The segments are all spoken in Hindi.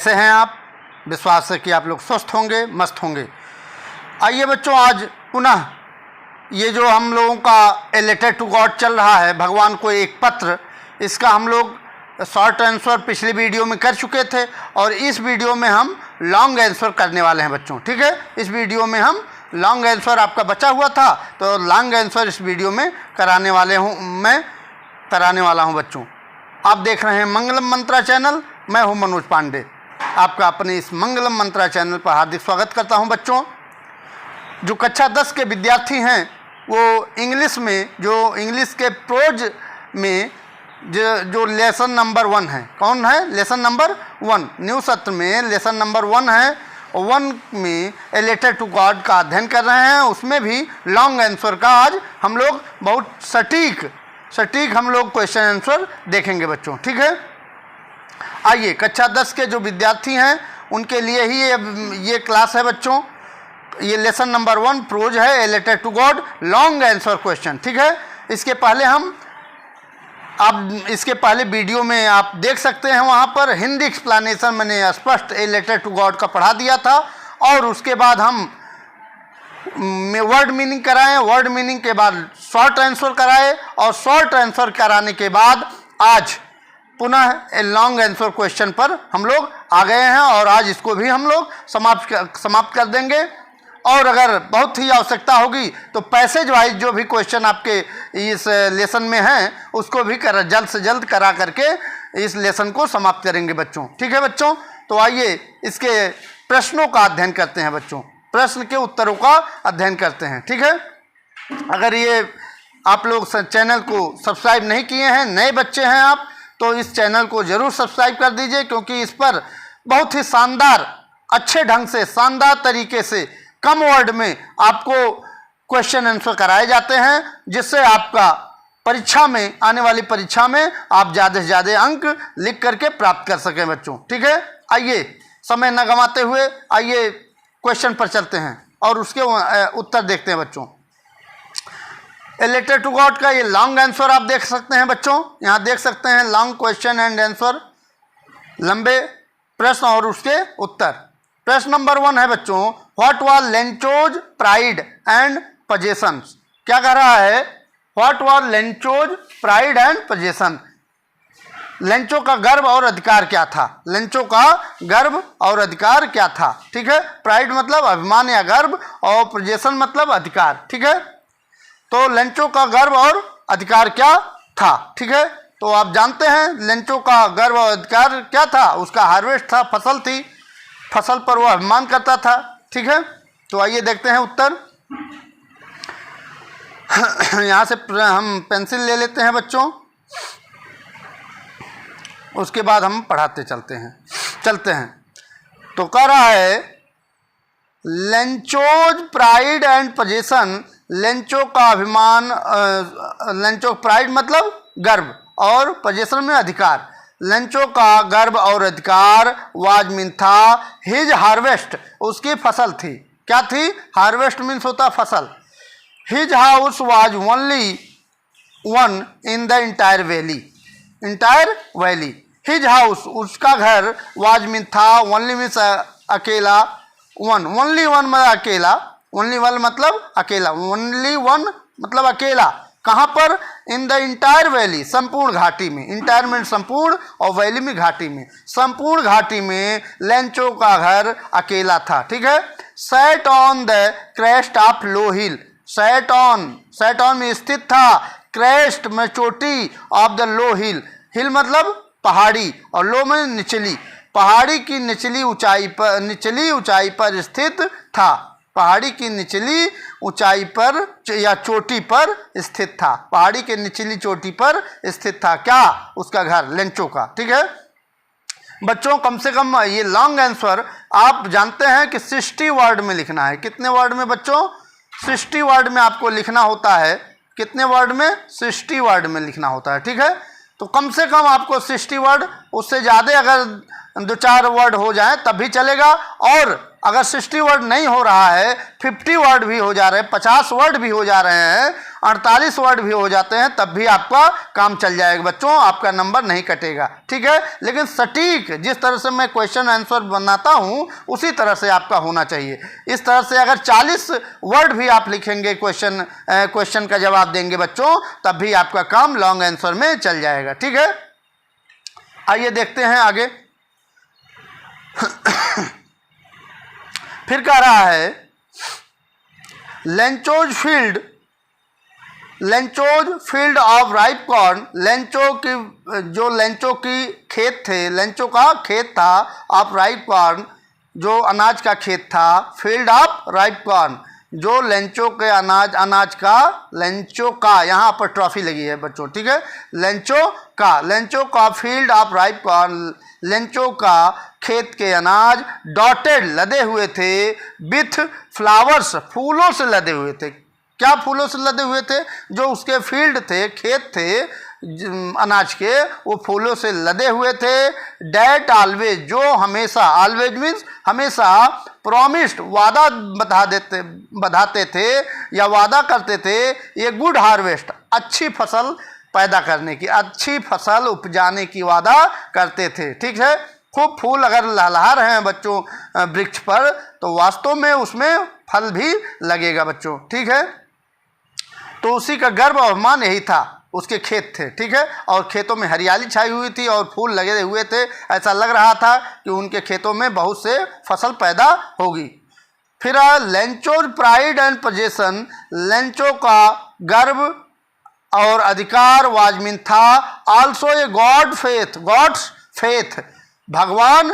कैसे हैं आप? विश्वास है कि आप लोग स्वस्थ होंगे, मस्त होंगे। आइए बच्चों, आज पुनः ये जो हम लोगों का ए लेटर टू गॉड चल रहा है, भगवान को एक पत्र, इसका हम लोग शॉर्ट आंसर पिछले वीडियो में कर चुके थे और इस वीडियो में हम लॉन्ग आंसर करने वाले हैं बच्चों। ठीक है, इस वीडियो में हम लॉन्ग आंसर आपका बचा हुआ था तो लॉन्ग आंसर इस वीडियो में कराने वाला हूँ बच्चों। आप देख रहे हैं मंगलम मंत्रा चैनल, मैं हूँ मनोज पांडे। आपका अपने इस मंगलम मंत्रा चैनल पर हार्दिक स्वागत करता हूँ बच्चों। जो कक्षा 10 के विद्यार्थी हैं वो इंग्लिश में, जो इंग्लिश के प्रोज में जो लेसन नंबर 1 है, कौन है? लेसन नंबर 1, न्यू सत्र में लेसन नंबर 1 है। 1 में ए लेटर टू गॉड का अध्ययन कर रहे हैं। उसमें भी लॉन्ग आंसर का आज हम लोग बहुत सटीक हम लोग क्वेश्चन आंसर देखेंगे बच्चों। ठीक है, आइए कक्षा 10 के जो विद्यार्थी हैं उनके लिए ही ये क्लास है बच्चों। ये लेसन नंबर 1 प्रोज है, a letter to God, long answer question. ठीक है, इसके पहले वीडियो में आप देख सकते हैं, वहाँ पर हिंदी एक्सप्लेनेशन मैंने स्पष्ट ए लेटर टू गॉड का पढ़ा दिया था और उसके बाद हम वर्ड मीनिंग कराएं, वर्ड मीनिंग के बाद शॉर्ट आंसर कराए और शॉर्ट आंसर कराने के बाद आज पुनः ए लॉन्ग आंसर क्वेश्चन पर हम लोग आ गए हैं और आज इसको भी हम लोग समाप्त कर देंगे। और अगर बहुत ही आवश्यकता होगी तो पैसेज वाइज जो भी क्वेश्चन आपके इस लेसन में हैं उसको भी जल्द से जल्द करा करके इस लेसन को समाप्त करेंगे बच्चों। ठीक है बच्चों, तो आइए इसके प्रश्नों का अध्ययन करते हैं बच्चों, प्रश्न के उत्तरों का अध्ययन करते हैं। ठीक है, अगर ये आप लोग चैनल को सब्सक्राइब नहीं किए हैं, नए बच्चे हैं आप, तो इस चैनल को ज़रूर सब्सक्राइब कर दीजिए, क्योंकि इस पर बहुत ही शानदार, अच्छे ढंग से, शानदार तरीके से कम वर्ड में आपको क्वेश्चन आंसर कराए जाते हैं, जिससे आपका परीक्षा में, आने वाली परीक्षा में आप ज़्यादा से ज़्यादा अंक लिख करके प्राप्त कर सकें बच्चों। ठीक है, आइए समय न गंवाते हुए आइए क्वेश्चन पर चलते हैं और उसके उत्तर देखते हैं बच्चों। ए लेटर टू गॉड का ये लॉन्ग आंसर आप देख सकते हैं बच्चों, यहाँ देख सकते हैं लॉन्ग क्वेश्चन एंड आंसर, लंबे प्रश्न और उसके उत्तर। प्रश्न नंबर 1 है बच्चों, what was Lencho's pride and possessions. क्या कह रहा है? What was Lencho's pride and possession. Lencho का गर्व और अधिकार क्या था? लेंचो का गर्व और अधिकार क्या था? ठीक है, प्राइड मतलब अभिमान या गर्व और पोजेशन मतलब अधिकार। ठीक है, तो लेंचो का गर्व और अधिकार क्या था? ठीक है, तो आप जानते हैं लेंचो का गर्व और अधिकार क्या था? उसका हार्वेस्ट था, फसल थी, फसल पर वो अभिमान करता था। ठीक है, तो आइए देखते हैं उत्तर। यहाँ से हम पेंसिल ले लेते हैं बच्चों, उसके बाद हम पढ़ाते चलते हैं। तो कह रहा है Lencho's pride and possession, Lencho का अभिमान, लेंचो प्राइड मतलब गर्व और पोजेशन में अधिकार। लेंचो का गर्व और अधिकार वाज मीन था, हिज हार्वेस्ट, उसकी फसल थी। क्या थी? हार्वेस्ट मीन्स होता फसल। His house was only one in the entire valley. His house, उसका घर, वाज मीन था, ओनली मीन्स अकेला, वन, ओनली वन मतलब अकेला, ओनली वन मतलब अकेला, ओनली वन मतलब अकेला। कहाँ पर? इन द इंटायर वैली, संपूर्ण घाटी में। इंटायर में संपूर्ण और वैली में घाटी में। संपूर्ण घाटी में लेंचो का घर अकेला था। ठीक है, set on the crest of low hill, set on में स्थित था, क्रेस्ट में चोटी, ऑफ द लो हिल, हिल मतलब पहाड़ी और लो में निचली, पहाड़ी की निचली ऊंचाई पर स्थित था, पहाड़ी की निचली ऊंचाई पर या चोटी पर स्थित था, पहाड़ी के निचली चोटी पर स्थित था। क्या? उसका घर, लेंचो का। ठीक है बच्चों, कम से कम ये लॉन्ग आंसर आप जानते हैं कि 60 वर्ड में लिखना है। कितने वर्ड में बच्चों? 60 वर्ड में आपको लिखना होता है। कितने वर्ड में? 60 वर्ड में लिखना होता है। ठीक है, तो कम से कम आपको 60 वर्ड, उससे ज़्यादा अगर 2-4 वर्ड हो जाए तब भी चलेगा, और अगर 60 वर्ड नहीं हो रहा है, 50 वर्ड भी हो जा रहे हैं, 50 वर्ड भी हो जा रहे हैं, 48 वर्ड भी हो जाते हैं तब भी आपका काम चल जाएगा बच्चों, आपका नंबर नहीं कटेगा, ठीक है। लेकिन सटीक जिस तरह से मैं क्वेश्चन आंसर बनाता हूँ उसी तरह से आपका होना चाहिए। इस तरह से अगर 40 वर्ड भी आप लिखेंगे, क्वेश्चन का जवाब देंगे बच्चों, तब भी आपका काम लॉन्ग आंसर में चल जाएगा, ठीक है। आइए देखते हैं आगे। फिर कह रहा है Lencho's field of ripe corn, Lencho की खेत थे, लेंचो का खेत था, ऑफ राइप कॉर्न जो अनाज का खेत था, फील्ड ऑफ राइप कॉर्न जो लेंचो के अनाज का, लेंचो का यहाँ पर ट्रॉफी लगी है बच्चों, ठीक है, लेंचो का field of ripe corn, Lencho का खेत के अनाज, डॉटेड लदे हुए थे, विथ फ्लावर्स फूलों से लदे हुए थे। क्या फूलों से लदे हुए थे? जो उसके फील्ड थे, खेत थे अनाज के, वो फूलों से लदे हुए थे। डैट ऑलवेज जो हमेशा, ऑलवेज मीन्स हमेशा, प्रॉमिस्ड वादा बधाते थे या वादा करते थे, ये गुड हार्वेस्ट अच्छी फसल पैदा करने की, अच्छी फसल उपजाने की वादा करते थे, ठीक है। खूब फूल अगर लहलहा रहे हैं बच्चों वृक्ष पर, तो वास्तव में उसमें फल भी लगेगा बच्चों, ठीक है। तो उसी का गर्व और अभिमान यही था, उसके खेत थे, ठीक है, और खेतों में हरियाली छाई हुई थी और फूल लगे हुए थे, ऐसा लग रहा था कि उनके खेतों में बहुत से फसल पैदा होगी। फिर Lencho's pride and possession, Lencho का गर्व और अधिकार वाजमिन था। आल्सो ए गॉड्स फेथ, भगवान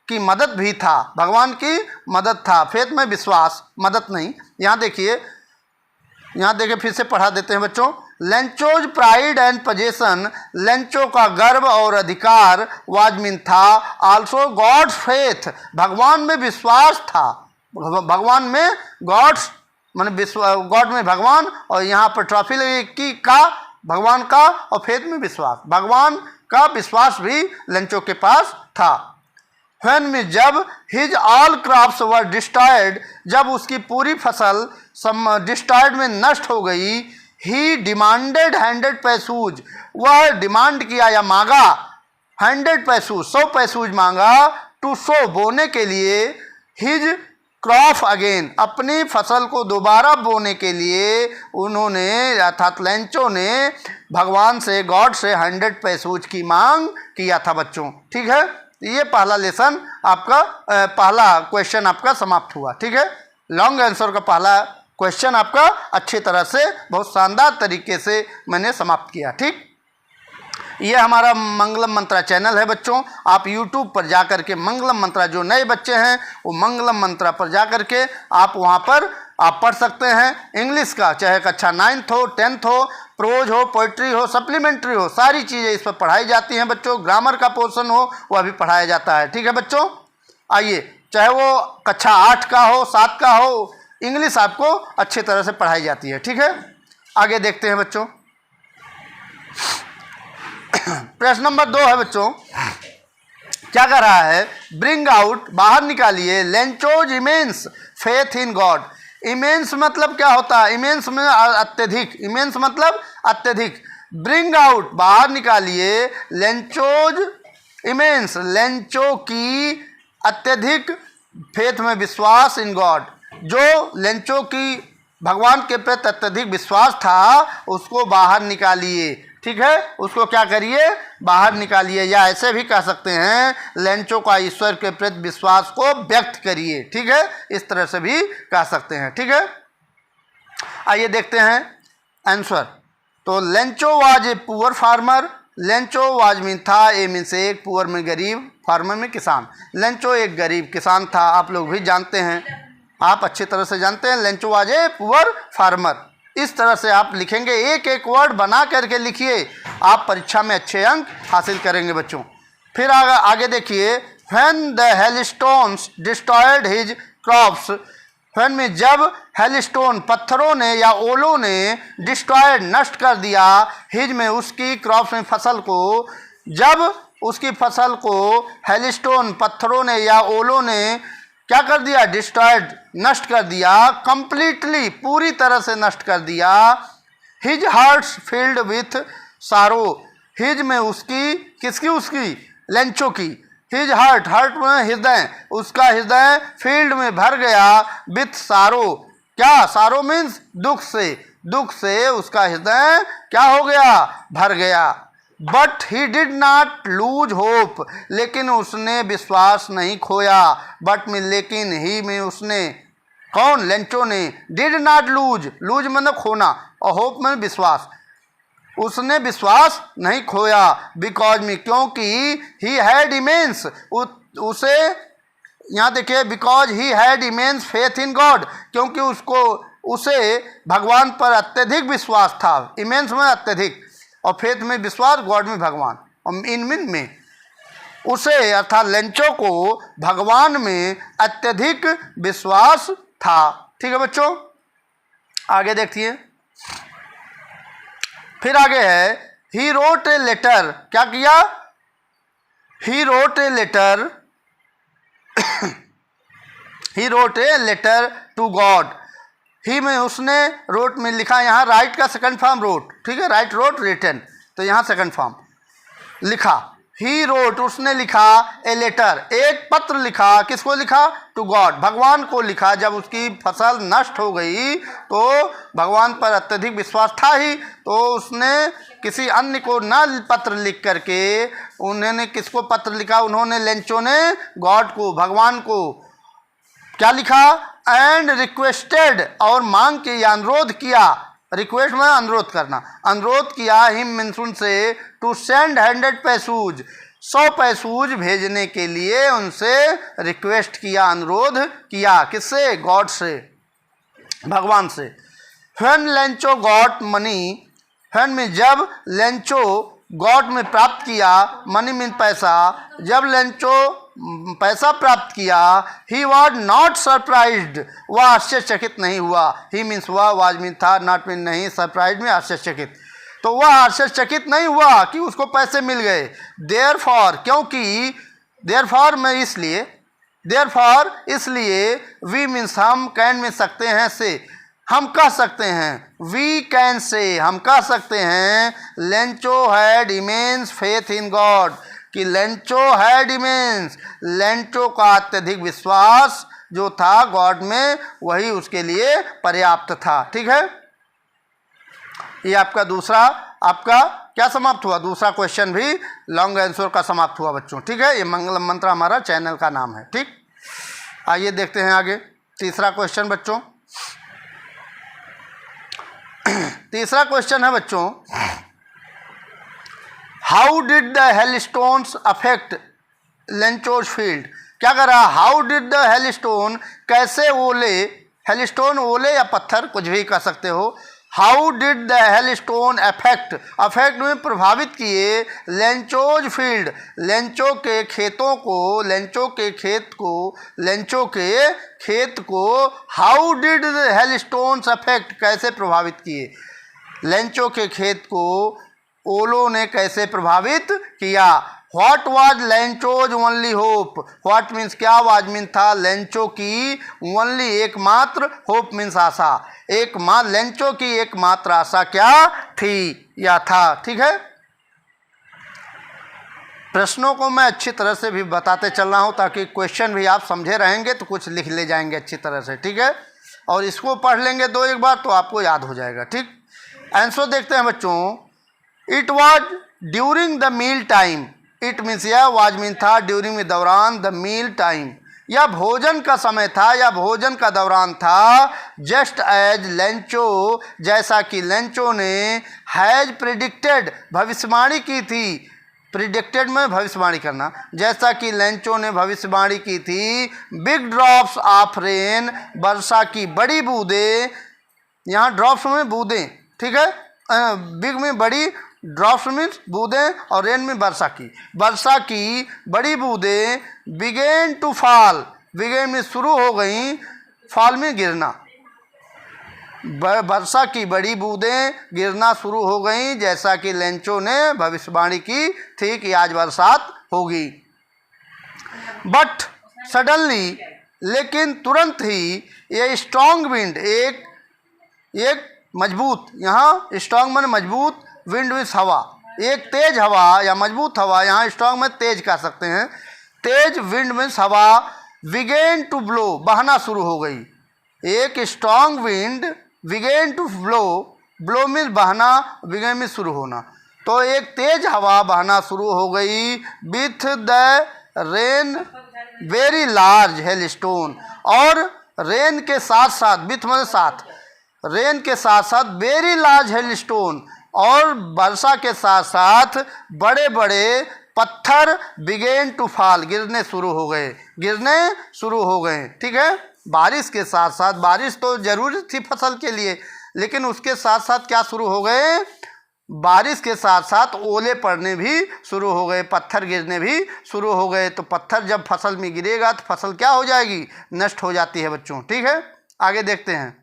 की मदद भी था, भगवान की मदद था, फेथ में विश्वास, मदद नहीं। यहाँ देखिए फिर से पढ़ा देते हैं बच्चों। Lencho's pride and possession, Lencho का गर्व और अधिकार वाजमिन था। आल्सो गॉड्स फेथ, भगवान में विश्वास था, भगवान में गॉड्स माने गॉड में भगवान, और यहाँ पर ट्रॉफी लगी की का, भगवान का, और फेथ में विश्वास, भगवान का विश्वास भी लेंचो के पास था। When में जब his all crops were destroyed, जब उसकी पूरी फसल डिस्ट्रॉयड में नष्ट हो गई, ही डिमांडेड 100 पैसूज, वह डिमांड किया या मांगा 100 पैसूज, 100 पैसूज मांगा, टू सो बोने के लिए, हिज क्रॉप अगेन, अपनी फसल को दोबारा बोने के लिए उन्होंने अर्थात लेंचो ने भगवान से, गॉड से 100 पैसूज की मांग किया था बच्चों, ठीक है। ये पहला लेसन आपका, पहला क्वेश्चन आपका समाप्त हुआ, ठीक है। लॉन्ग आंसर का पहला क्वेश्चन आपका अच्छी तरह से, बहुत शानदार तरीके से मैंने समाप्त किया, ठीक। ये हमारा मंगलम मंत्रा चैनल है बच्चों, आप YouTube पर जा कर के मंगलम मंत्रा, जो नए बच्चे हैं वो मंगलम मंत्रा पर जा कर के आप वहाँ पर आप पढ़ सकते हैं। इंग्लिश का चाहे कक्षा 9th हो, 10th हो, प्रोज हो, पोइट्री हो, सप्लीमेंट्री हो, सारी चीज़ें इस पर पढ़ाई जाती हैं बच्चों। ग्रामर का पोर्शन हो वह भी पढ़ाया जाता है, ठीक है बच्चों। आइए, चाहे वो कक्षा 8 का हो, 7 का हो, इंग्लिश आपको अच्छी तरह से पढ़ाई जाती है, ठीक है। आगे देखते हैं बच्चों। प्रश्न नंबर 2 है बच्चों, क्या कर रहा है? ब्रिंग आउट, बाहर निकालिए, Lencho's immense faith in God. Immense मतलब क्या होता है? इमेंस में अत्यधिक, इमेंस मतलब अत्यधिक। ब्रिंग आउट, बाहर निकालिए, लेंचोज इमेंस, लेंचो की अत्यधिक फेथ में विश्वास, इन गॉड, जो लेंचो की भगवान के प्रति अत्यधिक विश्वास था, उसको बाहर निकालिए, ठीक है। उसको क्या करिए? बाहर निकालिए, या ऐसे भी कह सकते हैं लेंचो का ईश्वर के प्रति विश्वास को व्यक्त करिए, ठीक है, इस तरह से भी कह सकते हैं, ठीक है। आइए देखते हैं आंसर। तो Lencho was a poor farmer, Lencho was mean था, ए मीन से एक, पुअर में गरीब, फार्मर में किसान। लेंचो एक गरीब किसान था, आप लोग भी जानते हैं, आप अच्छी तरह से जानते हैं। Lencho was a poor farmer, इस तरह से आप लिखेंगे, एक एक वर्ड बना करके लिखिए, आप परीक्षा में अच्छे अंक हासिल करेंगे बच्चों। फिर आगे देखिए, when the hailstones destroyed his crops, when में जब हेलस्टोन पत्थरों ने या ओलों ने डिस्ट्रॉयड नष्ट कर दिया, हिज में उसकी क्रॉप्स में फसल को, जब उसकी फसल को हेलस्टोन पत्थरों ने या ओलों ने क्या कर दिया? डिस्ट्रॉयड नष्ट कर दिया, कंप्लीटली पूरी तरह से नष्ट कर दिया। हिज हार्ट्स फिल्ड विथ सारो, हिज में उसकी, किसकी, उसकी, लेंचो की, हिज हार्ट, हार्ट में हृदय, उसका हृदय फील्ड में भर गया विथ सारो, क्या, सारो मीन्स दुख से, दुख से उसका हृदय क्या हो गया, भर गया। But he did not lose hope, लेकिन उसने विश्वास नहीं खोया, बट में लेकिन, ही में उसने, कौन, लेंचो ने, डिड नॉट लूज, लूज मतलब खोना और होप में विश्वास, उसने विश्वास नहीं खोया, बिकॉज में, क्योंकि ही हैड इमेंस, उसे, यहाँ देखिए, because he had immense faith in God, क्योंकि उसको, उसे भगवान पर अत्यधिक विश्वास था, इमेंस में अत्यधिक, और फेथ में विश्वास, गॉड में भगवान, और इन में उसे अर्थात लेंचो को भगवान में अत्यधिक विश्वास था। ठीक है बच्चों, आगे देखिए, फिर आगे है, ही रोट ए लेटर, क्या किया, he wrote a letter, he wrote a letter to God, he में उसने, रोट में लिखा, यहाँ राइट का सेकंड फॉर्म रोट, ठीक है, राइट रोट रिटन, तो यहाँ सेकंड फॉर्म लिखा, ही रोट, उसने लिखा, ए लेटर, एक पत्र लिखा, किसको लिखा, टू गॉड, भगवान को लिखा। जब उसकी फसल नष्ट हो गई तो भगवान पर अत्यधिक विश्वास था ही, तो उसने किसी अन्य को न पत्र लिख करके, उन्होंने किसको पत्र लिखा, उन्होंने, लेंचो ने, गॉड को, भगवान को क्या लिखा, एंड रिक्वेस्टेड, और मांग के या अनुरोध किया, रिक्वेस्ट में अनुरोध करना, अनुरोध किया, हिम मिनसुन से, टू सेंड 100 पैसूज, 100 पैसूज भेजने के लिए उनसे रिक्वेस्ट किया, अनुरोध किया, किससे, गॉड से, भगवान से। When Lencho got money, when में जब, लेंचो गॉट में प्राप्त किया, मनी मीन पैसा, जब लेंचो पैसा प्राप्त किया, ही वॉज नॉट सरप्राइज्ड, वह आश्चर्यचकित नहीं हुआ, ही मीन्स वह, वाज मीन था, नॉट मीन नहीं, सरप्राइज में आश्चर्यचकित, तो वह आश्चर्यचकित नहीं हुआ कि उसको पैसे मिल गए। देयर फॉर, क्योंकि, देयर फॉर में इसलिए, देयर फॉर इसलिए, वी मीन्स हम, कैन मिल सकते हैं से, हम कह सकते हैं, वी कैन से, हम कह सकते हैं, Lencho had immense faith in God, कि लेंचो हैड इमेंस, लेंचो का अत्यधिक विश्वास जो था गॉड में, वही उसके लिए पर्याप्त था। ठीक है, ये आपका दूसरा, आपका क्या समाप्त हुआ, दूसरा क्वेश्चन भी लॉन्ग आंसर का समाप्त हुआ बच्चों। ठीक है, ये मंगलम मंत्र हमारा चैनल का नाम है। ठीक, आइए देखते हैं आगे तीसरा क्वेश्चन बच्चों। तीसरा क्वेश्चन है बच्चों, how did the hailstones affect Lencho's field, क्या कर रहा, हाउ डिड द हेलस्टोन, कैसे ओले, हेलस्टोन ओले या पत्थर कुछ भी कह सकते हो, how did the hailstone affect, affect में प्रभावित किए, लेंचोज फील्ड, लेंचो के खेतों को, लेंचो के खेत को, लेंचो के खेत को, how did the hailstones affect, कैसे प्रभावित किए, लेंचो के खेत को ओलों ने कैसे प्रभावित किया। What was Lencho's only hope, what means क्या, वाज मीन था, लेंचो की ओनली एकमात्र, होप मीन्स आशा, लेंचो की एकमात्र आशा क्या थी या था। ठीक है, प्रश्नों को मैं अच्छी तरह से भी बताते चल रहा हूँ ताकि क्वेश्चन भी आप समझे रहेंगे तो कुछ लिख ले जाएंगे अच्छी तरह से। ठीक है, और इसको पढ़ लेंगे दो एक बार तो आपको याद हो जाएगा। ठीक, आंसर देखते हैं बच्चों। It was during the meal time, it means यह, वाज मीन था, ड्यूरिंग में दौरान, द मील टाइम या भोजन का समय था या भोजन का दौरान था, जस्ट एज लेंचो, जैसा कि लेंचो ने, हैज प्रिडिक्टेड, भविष्यवाणी की थी, प्रिडिक्टेड में भविष्यवाणी करना, जैसा कि लेंचो ने भविष्यवाणी की थी, बिग ड्रॉप्स ऑफ रेन, वर्षा की बड़ी बूंदें, यहाँ ड्रॉप्स में बूंदें, ठीक है, बिग में बड़ी, ड्रॉप्स मीन्स बूंदें, और रेन में वर्षा की बड़ी बूंदें, बिगेन टू फॉल, बिगेन में शुरू हो गई, फॉल में गिरना, वर्षा की बड़ी बूंदें गिरना शुरू हो गई, जैसा कि लेंचो ने भविष्यवाणी की थी कि आज बरसात होगी। बट सडनली, लेकिन तुरंत ही, ये स्ट्रॉन्ग विंड, एक मजबूत, यहाँ स्ट्रांग माने मजबूत, विंड विथ हवा, एक तेज हवा या मजबूत हवा, यहाँ स्ट्रांग में तेज कह सकते हैं, तेज विंड में हवा बिगेन टू ब्लो, बहना शुरू हो गई। एक strong wind began to blow, blow means बहना, बिगेन मीन्स शुरू होना, तो एक तेज हवा बहना शुरू हो गई। With the rain very large hello stone, और रेन के साथ साथ, विथ मतलब साथ, रेन के साथ साथ वेरी लार्ज हेल स्टोन, और वर्षा के साथ साथ बड़े बड़े पत्थर बिगेन टू फॉल, गिरने शुरू हो गए, गिरने शुरू हो गए। ठीक है, बारिश के साथ साथ, बारिश तो जरूरी थी फसल के लिए, लेकिन उसके साथ साथ क्या शुरू हो गए, बारिश के साथ साथ ओले पड़ने भी शुरू हो गए, पत्थर गिरने भी शुरू हो गए। तो पत्थर जब फसल में गिरेगा तो फसल क्या हो जाएगी, नष्ट हो जाती है बच्चों। ठीक है, आगे देखते हैं,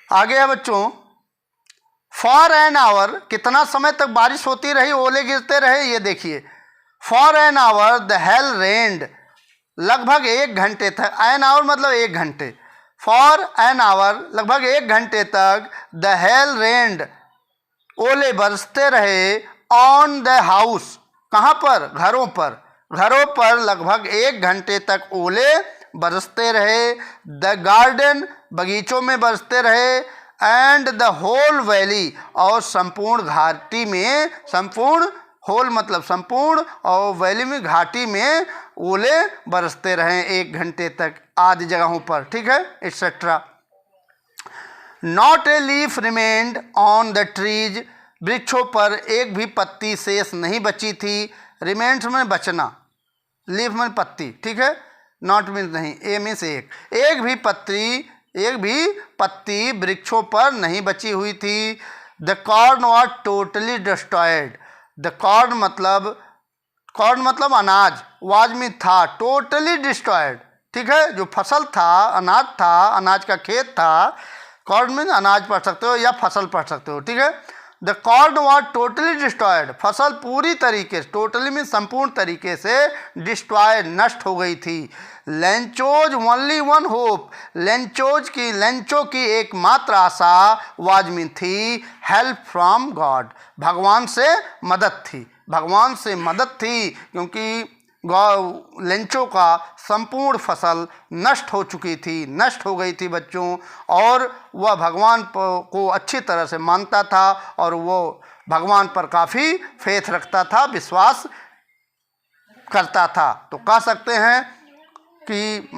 आगे है बच्चों, फॉर एन आवर, कितना समय तक बारिश होती रही, ओले गिरते रहे, ये देखिए, for an hour the hail rained, लगभग 1 घंटे तक, एन आवर मतलब 1 घंटे, फॉर एन आवर लगभग 1 घंटे तक द हेल रेन्ड, ओले बरसते रहे, ऑन द हाउस, कहाँ पर, घरों पर, घरों पर लगभग 1 घंटे तक ओले बरसते रहे। द गार्डन, बगीचों में बरसते रहे, एंड द होल वैली, और संपूर्ण घाटी में, संपूर्ण, होल मतलब संपूर्ण, और वैली में घाटी में ओले बरसते रहे 1 घंटे तक आदि जगहों पर। ठीक है, etcetera. Not a leaf remained on the trees, वृक्षों पर एक भी पत्ती शेष नहीं बची थी। रिमेन्ड में बचना, लीफ में पत्ती। ठीक है, नॉट मीन्स नहीं, ए मीन्स एक भी पत्ती वृक्षों पर नहीं बची हुई थी। The corn was totally destroyed, the corn मतलब अनाज, वाज में था, टोटली डिस्ट्रॉयड। ठीक है, जो फसल था, अनाज था, अनाज का खेत था, कॉर्न में अनाज पढ़ सकते हो या फसल पढ़ सकते हो। ठीक है, the corn was totally destroyed, फसल पूरी तरीके से, टोटली में संपूर्ण तरीके से, डिस्ट्रॉयड नष्ट हो गई थी। Lencho's only one hope, Lencho की एकमात्र आशा वाज में थी, हेल्प फ्रॉम गॉड, भगवान से मदद थी, भगवान से मदद थी, क्योंकि लेंचो का संपूर्ण फसल नष्ट हो चुकी थी, नष्ट हो गई थी बच्चों, और वह भगवान को अच्छी तरह से मानता था, और वो भगवान पर काफ़ी फेथ रखता था, विश्वास करता था। तो कह सकते हैं कि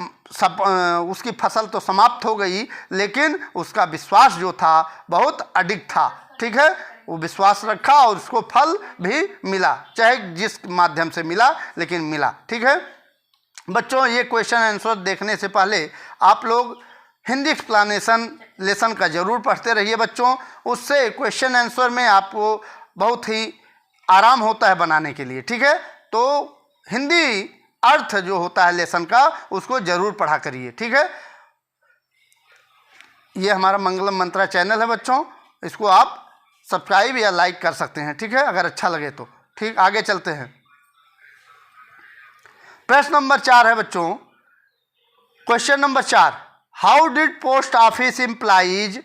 उसकी फसल तो समाप्त हो गई, लेकिन उसका विश्वास जो था बहुत अडिग था। ठीक है, वो विश्वास रखा और उसको फल भी मिला, चाहे जिस माध्यम से मिला, लेकिन मिला। ठीक है बच्चों, ये क्वेश्चन आंसर देखने से पहले आप लोग हिंदी एक्सप्लेनेशन लेसन का ज़रूर पढ़ते रहिए बच्चों, उससे क्वेश्चन आंसर में आपको बहुत ही आराम होता है बनाने के लिए। ठीक है, तो हिंदी अर्थ जो होता है लेसन का, उसको ज़रूर पढ़ा करिए। ठीक है, ये हमारा मंगलम मंत्रा चैनल है बच्चों, इसको आप सब्सक्राइब या लाइक कर सकते हैं। ठीक है, अगर अच्छा लगे तो। ठीक, आगे चलते हैं। प्रश्न नंबर 4 है बच्चों, question number 4, how did post office employees,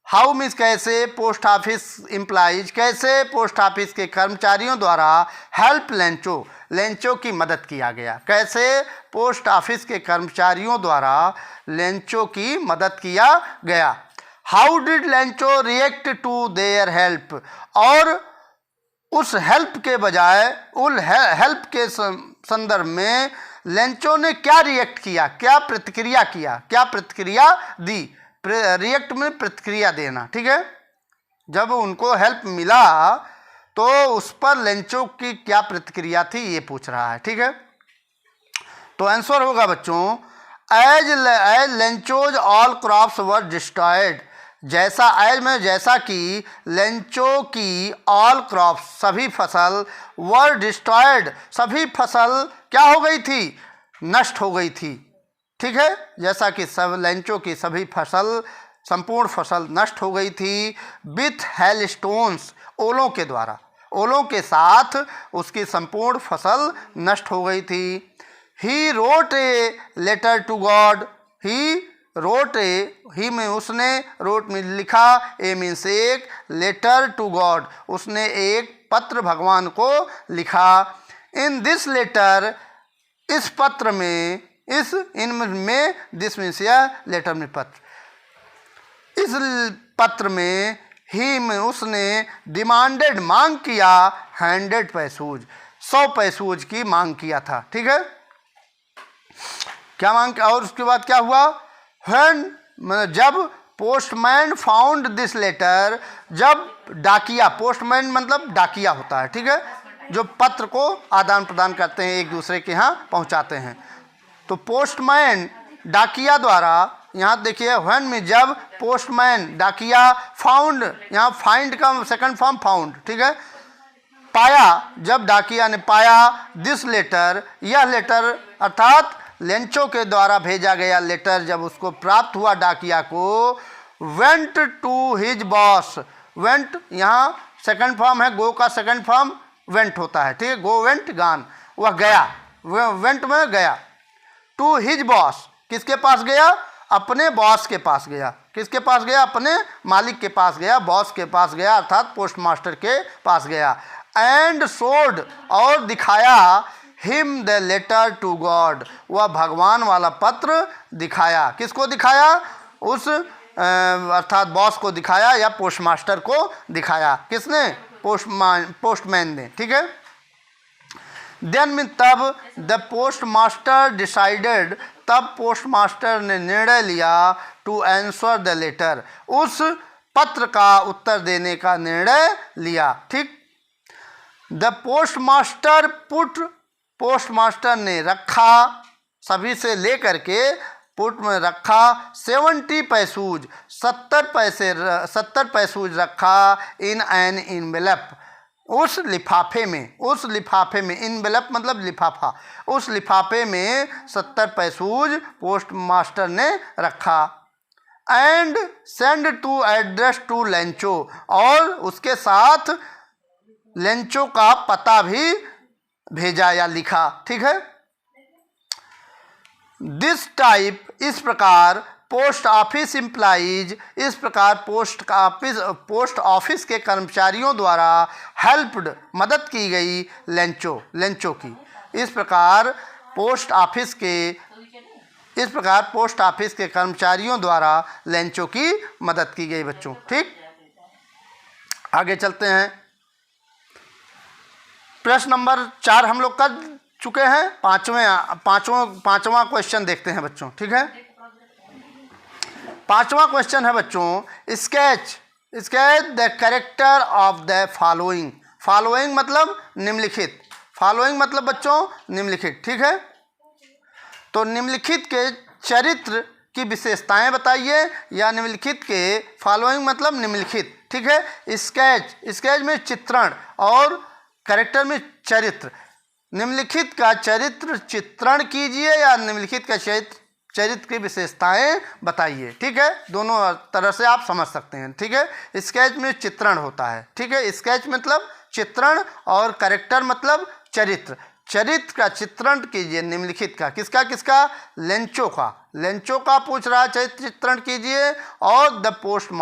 how means कैसे, पोस्ट ऑफिस एम्प्लॉइज कैसे पोस्ट ऑफिस के कर्मचारियों द्वारा हेल्प लेंचो की मदद किया गया, कैसे पोस्ट ऑफिस के कर्मचारियों द्वारा लेंचो की मदद किया गया। How did Lencho react to their help, और उस हेल्प के बजाय, उन हेल्प के संदर्भ में लेंचो ने क्या रिएक्ट किया, क्या प्रतिक्रिया दी। रिएक्ट में प्रतिक्रिया देना। ठीक है, जब उनको हेल्प मिला तो उस पर लेंचो की क्या प्रतिक्रिया थी, ये पूछ रहा है। ठीक है, तो आंसर होगा बच्चों, as Lencho's all crops were destroyed, जैसा कि लेंचो की ऑल क्रॉप्स सभी फसल, वर डिस्ट्रॉयड सभी फसल क्या हो गई थी, नष्ट हो गई थी। ठीक है, जैसा कि सब लेंचो की सभी फसल, संपूर्ण फसल नष्ट हो गई थी। विथ हेल स्टोन्स, ओलों के द्वारा, ओलों के साथ उसकी संपूर्ण फसल नष्ट हो गई थी। He wrote a letter to God, he wrote a, he में उसने, रोट में लिखा, ए मीन्स एक, लेटर टू गॉड उसने एक पत्र भगवान को लिखा। इन दिस लेटर, इस पत्र में, इस इन में, दिस मीन्स यह, लेटर में पत्र, इस पत्र में ही में उसने डिमांडेड मांग किया 100 पैसूज, 100 पैसूज की मांग किया था। ठीक है, क्या मांग, और उसके बाद क्या हुआ, व्हेन जब पोस्टमैन फाउंड दिस लेटर, जब डाकिया, पोस्टमैन मतलब डाकिया होता है, ठीक है, जो पत्र को आदान प्रदान करते हैं, एक दूसरे के यहाँ पहुँचाते हैं। तो पोस्टमैन डाकिया द्वारा, यहाँ देखिए व्हेन में, जब पोस्टमैन डाकिया, फाउंड, यहाँ फाइंड का सेकंड फॉर्म फाउंड, ठीक है, पाया, जब डाकिया ने पाया, दिस लेटर, यह लेटर अर्थात लेंचो के द्वारा भेजा गया लेटर जब उसको प्राप्त हुआ डाकिया को, went to his boss, went यहाँ सेकंड फॉर्म है, गो का सेकंड फॉर्म वेंट होता है, ठीक है, गो वेंट गान, वह गया, वेंट में गया, टू हिज बॉस, किसके पास गया, अपने बॉस के पास गया, किसके पास गया, अपने मालिक के पास गया, बॉस के पास गया अर्थात पोस्ट मास्टर के पास गया। एंड शोड, और दिखाया, him the letter to God, वह भगवान वाला पत्र दिखाया, किसको दिखाया, उस अर्थात बॉस को दिखाया या पोस्ट मास्टर को दिखाया, किसने, पोस्टमैन ने। ठीक है, देन में तब द पोस्ट मास्टर डिसाइडेड, तब पोस्ट मास्टर ने निर्णय लिया टू आंसर द लेटर, उस पत्र का उत्तर देने का निर्णय लिया। ठीक, the post master put, post master ने रखा, सभी से लेकर के पुट में रखा, 70 पैसूज, 70 पैसूज रखा, इन एन इनवेलप, उस लिफाफे में, उस लिफाफे में, इनवेलप मतलब लिफाफा, उस लिफाफे में 70 पैसूज पोस्ट मास्टर ने रखा। And send to address to Lencho, और उसके साथ लेंचो का पता भी भेजा या लिखा। ठीक है, दिस टाइप, इस प्रकार, पोस्ट ऑफिस एम्प्लॉइज, इस प्रकार पोस्ट ऑफिस के कर्मचारियों द्वारा हेल्प्ड, मदद की गई लेंचो की, इस प्रकार पोस्ट ऑफिस के कर्मचारियों द्वारा लेंचो की मदद की गई बच्चों। ठीक, आगे चलते हैं, प्रश्न नंबर 4 हम लोग कर चुके हैं, पांचवा क्वेश्चन देखते हैं बच्चों। ठीक है, पांचवा क्वेश्चन है बच्चों, sketch the character of the following, following मतलब निम्नलिखित, फॉलोइंग मतलब बच्चों निम्नलिखित। ठीक है, तो निम्नलिखित के चरित्र की विशेषताएं बताइए, या निम्नलिखित के, फॉलोइंग मतलब निम्नलिखित। ठीक है, स्केच में चित्रण और कैरेक्टर में चरित्र, निम्नलिखित का चरित्र चित्रण कीजिए या निम्नलिखित का चरित्र की विशेषताएं बताइए। ठीक है, दोनों तरह से आप समझ सकते हैं। ठीक है, स्केच में चित्रण होता है। ठीक है, स्केच मतलब चित्रण और कैरेक्टर मतलब चरित्र, चरित्र का चित्रण कीजिए निम्नलिखित का, किसका, लेंचो का पूछ रहा है, चरित्र चित्रण कीजिए, और द पोस्ट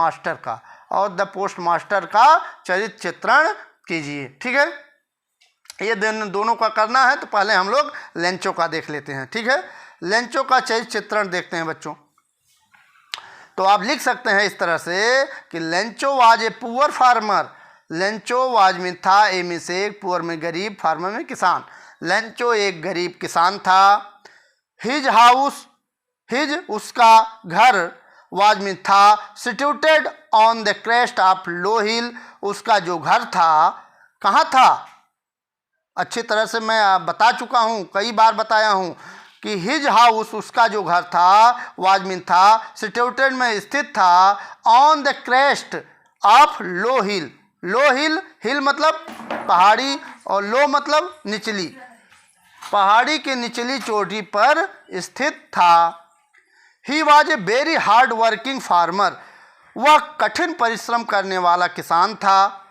मास्टर का चरित्र चित्रण कीजिए। ठीक है, ये दोनों का करना है, तो पहले हम लोग लेंचो का देख लेते हैं। ठीक है, लेंचो का चरित्र चित्रण देखते हैं बच्चों। तो आप लिख सकते हैं इस तरह से कि Lencho was a poor farmer, Lencho was में था, ए में से एक, पुअर में गरीब, फार्मर में किसान, लेंचो एक गरीब किसान था। हिज हाउस, हिज उसका घर, वाज में था, situated on the crest of low hill, उसका जो घर था कहाँ था, अच्छी तरह से मैं बता चुका हूँ, कई बार बताया हूँ कि हिज हाउस उसका जो घर था, वाज में था, सिट्यूटेड में स्थित था, on the crest of low hill, low hill मतलब पहाड़ी, और लो मतलब निचली, पहाड़ी के निचली चोटी पर स्थित था। He was a very hard working farmer, वह कठिन परिश्रम करने वाला किसान था।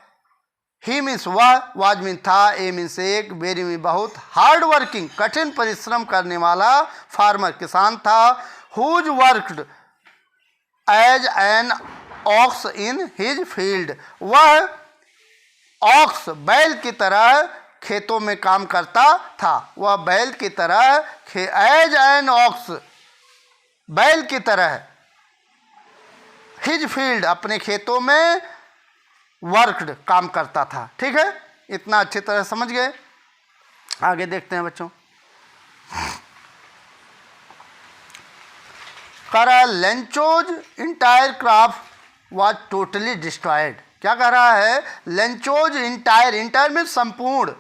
ही मीन्स वह, वाज मीन था, ए मीन्स एक, वेरी में बहुत, हार्ड वर्किंग कठिन परिश्रम करने वाला फार्मर किसान था। Who worked, as an ox in his field, वह ऑक्स बैल की तरह खेतों में काम करता था। वह बैल की तरह एज एन ऑक्स बैल की तरह हिज फील्ड अपने खेतों में वर्कड काम करता था। ठीक है, इतना अच्छी तरह समझ गए। आगे देखते हैं बच्चों। करा Lencho's entire crop was totally destroyed. क्या कह रहा है? लेंचोज इंटायर में संपूर्ण,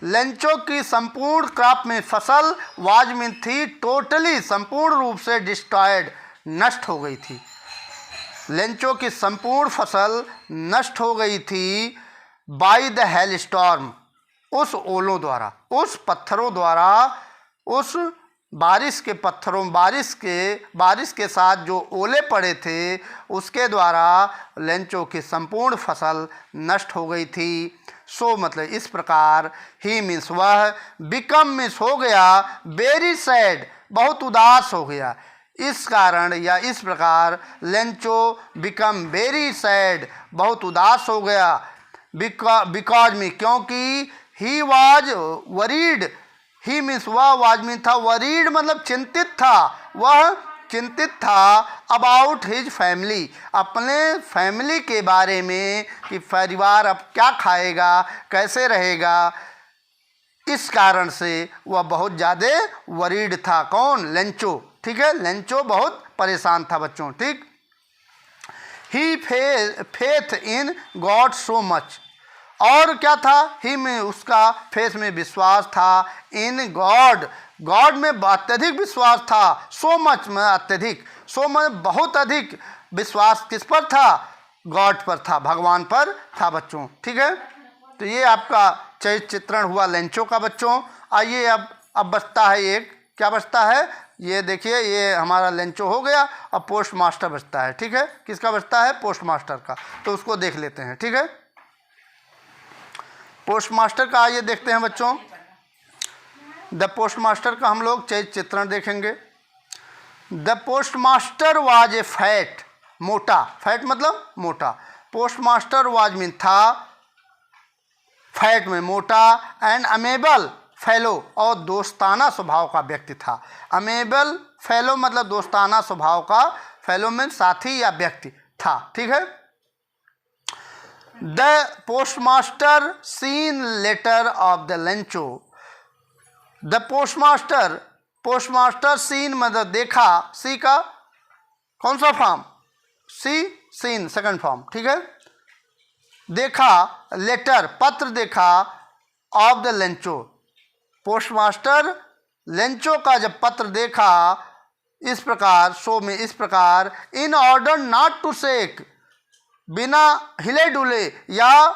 लेंचो की संपूर्ण क्रॉप में फसल वाज में थी टोटली संपूर्ण रूप से डिस्ट्रॉयड नष्ट हो गई थी। लेंचो की संपूर्ण फसल नष्ट हो गई थी बाय द हेल स्टॉर्म, उस ओलों द्वारा, उस पत्थरों द्वारा, उस बारिश के पत्थरों, बारिश के साथ जो ओले पड़े थे उसके द्वारा लेंचो की संपूर्ण फसल नष्ट हो गई थी। सो मतलब इस प्रकार, ही मीन्स वह, बिकम मीन्स हो गया, वेरी सैड बहुत उदास हो गया। इस कारण या इस प्रकार लेंचो बिकम वेरी सैड बहुत उदास हो गया। बिकॉज में, क्योंकि he was worried, he means वह वाज में था, वरीड मतलब चिंतित था, वह चिंतित था अबाउट हिज फैमिली, अपने फैमिली के बारे में कि परिवार अब क्या खाएगा, कैसे रहेगा। इस कारण से वह बहुत ज़्यादा वरीड था। कौन? लेंचो। ठीक है, लेंचो बहुत परेशान था बच्चों। ठीक, he faith in God so much, और क्या था? ही में उसका फेथ में विश्वास था, इन गॉड, गॉड में अत्यधिक विश्वास था, सो मच में अत्यधिक, सो में बहुत अधिक विश्वास किस पर था? गॉड पर था, भगवान पर था बच्चों। ठीक है, तो ये आपका चरित्र चित्रण हुआ लेंचो का बच्चों। आइए अब बचता है एक, क्या बचता है? ये देखिए, ये हमारा लेंचो हो गया, अब पोस्ट मास्टर बचता है। ठीक है, किसका बचता है? पोस्ट मास्टर का, तो उसको देख लेते हैं। ठीक है, पोस्ट मास्टर का आइए देखते हैं बच्चों। द पोस्ट मास्टर का हम लोग चरित्र चित्रण देखेंगे। The post master was a fat, मोटा, फैट मतलब मोटा, पोस्ट मास्टर वाज मीन था, फैट में मोटा, एंड अमेबल फेलो और दोस्ताना स्वभाव का व्यक्ति था। अमेबल फेलो मतलब दोस्ताना स्वभाव का, फेलो में साथी या व्यक्ति था। ठीक है, the postmaster seen letter of the Lencho, the postmaster, postmaster seen मतलब देखा, सी का कौन सा form? See, seen second form. ठीक है, देखा, लेटर पत्र देखा, of the Lencho, postmaster Lencho का जब पत्र देखा, इस प्रकार, सो में इस प्रकार, in order not to shake, बिना हिले डुले या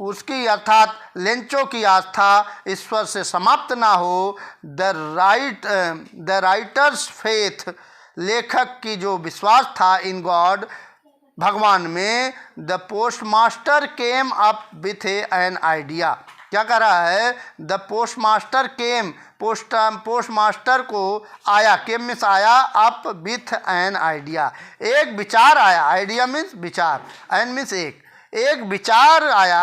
उसकी अर्थात लेंचो की आस्था ईश्वर से समाप्त ना हो, द राइटर्स फेथ, लेखक की जो विश्वास था इन गॉड, भगवान में, the post master came up with an idea. क्या कर रहा है? The post master came, post master को आया, केम मीन्स आया, अप विथ एन आइडिया, एक विचार आया, आइडिया मीन्स विचार, एन मीन्स एक विचार आया,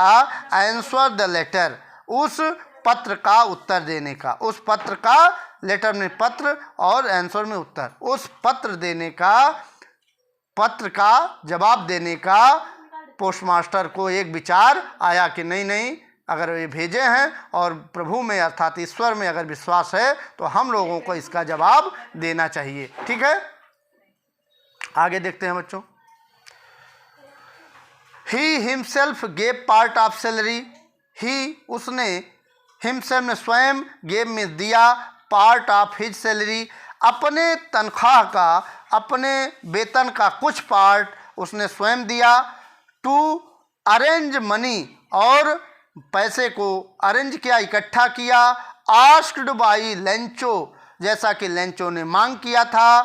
आंसर द लेटर, उस पत्र का उत्तर देने का, उस पत्र का, लेटर में पत्र और आंसर में उत्तर, उस पत्र देने का, पत्र का जवाब देने का पोस्टमास्टर को एक विचार आया कि नहीं, अगर ये भेजे हैं और प्रभु में अर्थात ईश्वर में अगर विश्वास है तो हम लोगों को इसका जवाब देना चाहिए। ठीक है, आगे देखते हैं बच्चों। He himself gave part of salary, he उसने, हिमसेल्फ में स्वयं, गेव में दिया, पार्ट ऑफ हिज सैलरी अपने तनख्वाह का, अपने वेतन का कुछ पार्ट उसने स्वयं दिया, टू अरेंज मनी और पैसे को अरेंज किया, इकट्ठा किया, आस्क्ड बाई लेंचो जैसा कि लेंचो ने मांग किया था,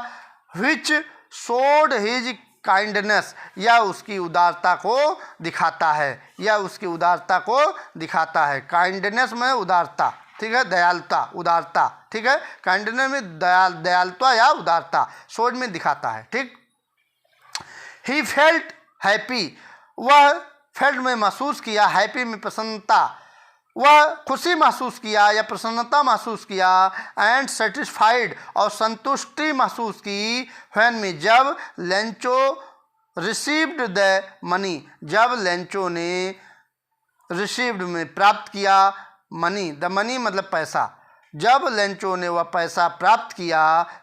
विच शोड हिज काइंडनेस या उसकी उदारता को दिखाता है, या उसकी उदारता को दिखाता है। काइंडनेस में उदारता, ठीक है, दयालुता, उदारता, ठीक है, काइंडनेस में दयालुता या उदारता, शोड में दिखाता है। ठीक, ही फेल्ट हैप्पी, वह फेल्ट में महसूस किया, हैप्पी में प्रसन्नता, वह खुशी महसूस किया या प्रसन्नता महसूस किया, एंड सेटिस्फाइड और संतुष्टि महसूस की, व्हेन में जब लेंचो रिसीव्ड द मनी, जब लेंचो ने रिसीव्ड में प्राप्त किया, मनी, द मनी मतलब पैसा, जब लेंचो ने वह पैसा प्राप्त किया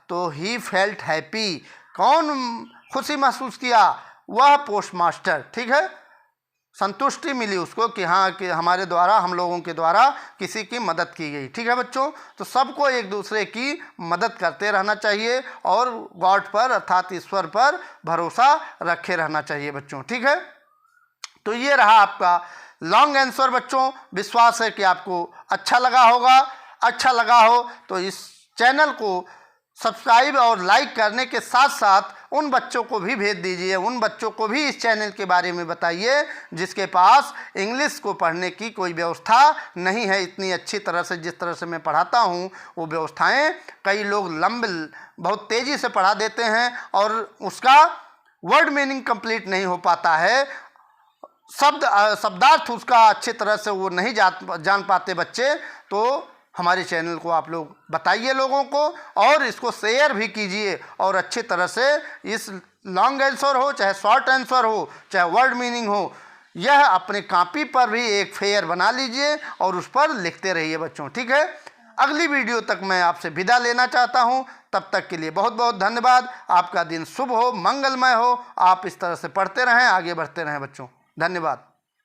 तो ही फेल्ट हैप्पी, कौन खुशी महसूस किया, वह पोस्टमास्टर, ठीक है, संतुष्टि मिली उसको कि हाँ कि हमारे द्वारा, हम लोगों के द्वारा किसी की मदद की गई, ठीक है बच्चों। तो सबको एक दूसरे की मदद करते रहना चाहिए और गॉड पर अर्थात ईश्वर पर भरोसा रखे रहना चाहिए बच्चों, ठीक है। तो ये रहा आपका लॉन्ग आंसर बच्चों। विश्वास है कि आपको अच्छा लगा होगा। अच्छा लगा हो तो इस चैनल को सब्सक्राइब और लाइक करने के साथ साथ उन बच्चों को भी भेज दीजिए, उन बच्चों को भी इस चैनल के बारे में बताइए जिसके पास इंग्लिश को पढ़ने की कोई व्यवस्था नहीं है इतनी अच्छी तरह से, जिस तरह से मैं पढ़ाता हूँ वो व्यवस्थाएं कई लोग लंबे बहुत तेज़ी से पढ़ा देते हैं और उसका वर्ड मीनिंग कंप्लीट नहीं हो पाता है, शब्दार्थ उसका अच्छी तरह से वो नहीं जान पाते बच्चे। तो हमारे चैनल को आप लोग बताइए लोगों को और इसको शेयर भी कीजिए और अच्छी तरह से इस लॉन्ग आंसर हो चाहे शॉर्ट आंसर हो चाहे वर्ड मीनिंग हो, यह अपने कॉपी पर भी एक फेयर बना लीजिए और उस पर लिखते रहिए बच्चों, ठीक है। अगली वीडियो तक मैं आपसे विदा लेना चाहता हूं, तब तक के लिए बहुत बहुत धन्यवाद। आपका दिन शुभ हो, मंगलमय हो, आप इस तरह से पढ़ते रहें, आगे बढ़ते रहें बच्चों। धन्यवाद।